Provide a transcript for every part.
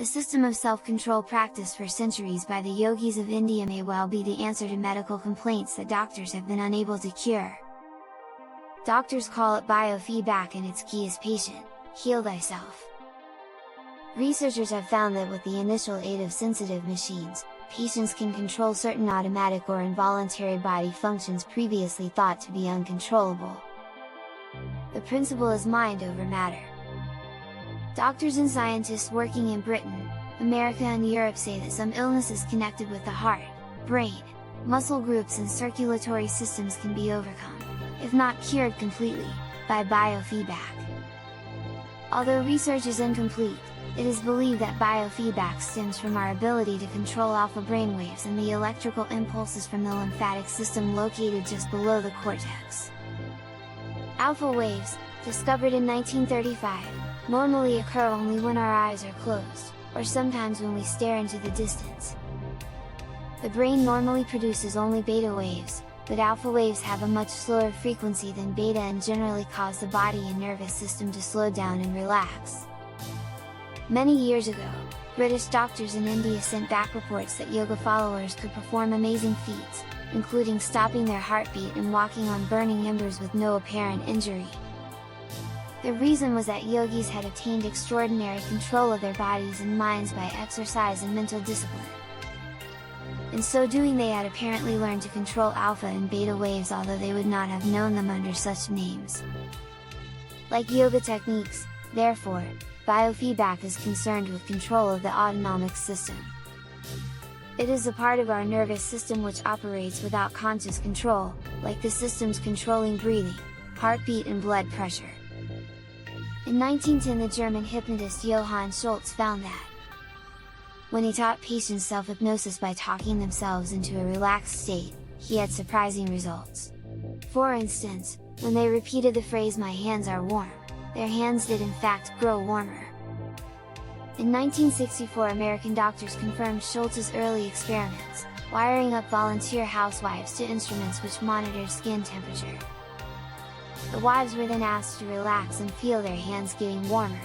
The system of self-control practiced for centuries by the yogis of India may well be the answer to medical complaints that doctors have been unable to cure. Doctors call it biofeedback and its key is patient, heal thyself. Researchers have found that with the initial aid of sensitive machines, patients can control certain automatic or involuntary body functions previously thought to be uncontrollable. The principle is mind over matter. Doctors and scientists working in Britain, America and Europe say that some illnesses connected with the heart, brain, muscle groups and circulatory systems can be overcome, if not cured completely, by biofeedback. Although research is incomplete, it is believed that biofeedback stems from our ability to control alpha brainwaves and the electrical impulses from the lymphatic system located just below the cortex. Alpha waves, discovered in 1935, normally occur only when our eyes are closed, or sometimes when we stare into the distance. The brain normally produces only beta waves, but alpha waves have a much slower frequency than beta and generally cause the body and nervous system to slow down and relax. Many years ago, British doctors in India sent back reports that yoga followers could perform amazing feats, including stopping their heartbeat and walking on burning embers with no apparent injury. The reason was that yogis had attained extraordinary control of their bodies and minds by exercise and mental discipline. In so doing they had apparently learned to control alpha and beta waves, although they would not have known them under such names. Like yoga techniques, therefore, biofeedback is concerned with control of the autonomic system. It is a part of our nervous system which operates without conscious control, like the systems controlling breathing, heartbeat and blood pressure. In 1910 the German hypnotist Johann Schultz found that when he taught patients self-hypnosis by talking themselves into a relaxed state, he had surprising results. For instance, when they repeated the phrase "my hands are warm," their hands did in fact grow warmer. In 1964 American doctors confirmed Schultz's early experiments, wiring up volunteer housewives to instruments which monitored skin temperature. The wives were then asked to relax and feel their hands getting warmer.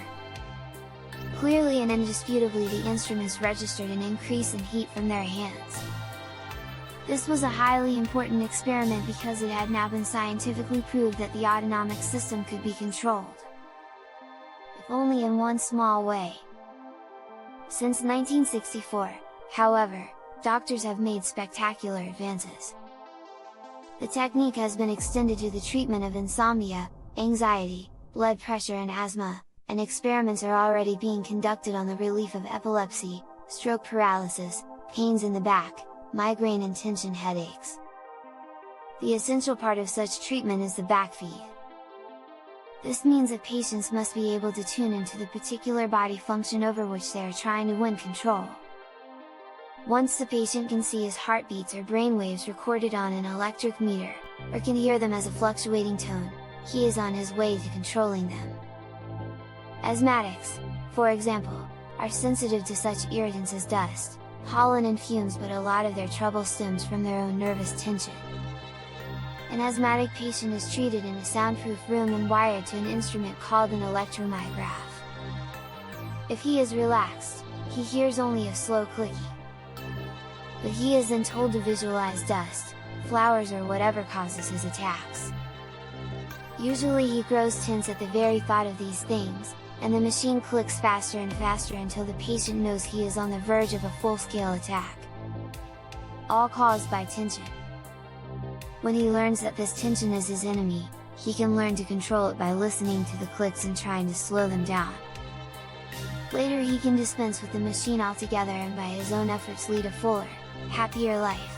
Clearly and indisputably the instruments registered an increase in heat from their hands. This was a highly important experiment because it had now been scientifically proved that the autonomic system could be controlled. If only in one small way. Since 1964, however, doctors have made spectacular advances. The technique has been extended to the treatment of insomnia, anxiety, blood pressure and asthma, and experiments are already being conducted on the relief of epilepsy, stroke paralysis, pains in the back, migraine and tension headaches. The essential part of such treatment is the backfeed. This means that patients must be able to tune into the particular body function over which they are trying to win control. Once the patient can see his heartbeats or brainwaves recorded on an electric meter, or can hear them as a fluctuating tone, he is on his way to controlling them. Asthmatics, for example, are sensitive to such irritants as dust, pollen and fumes, but a lot of their trouble stems from their own nervous tension. An asthmatic patient is treated in a soundproof room and wired to an instrument called an electromyograph. If he is relaxed, he hears only a slow clicking. But he is then told to visualize dust, flowers or whatever causes his attacks. Usually he grows tense at the very thought of these things, and the machine clicks faster and faster until the patient knows he is on the verge of a full-scale attack. All caused by tension. When he learns that this tension is his enemy, he can learn to control it by listening to the clicks and trying to slow them down. Later he can dispense with the machine altogether and by his own efforts lead a fuller, happier life.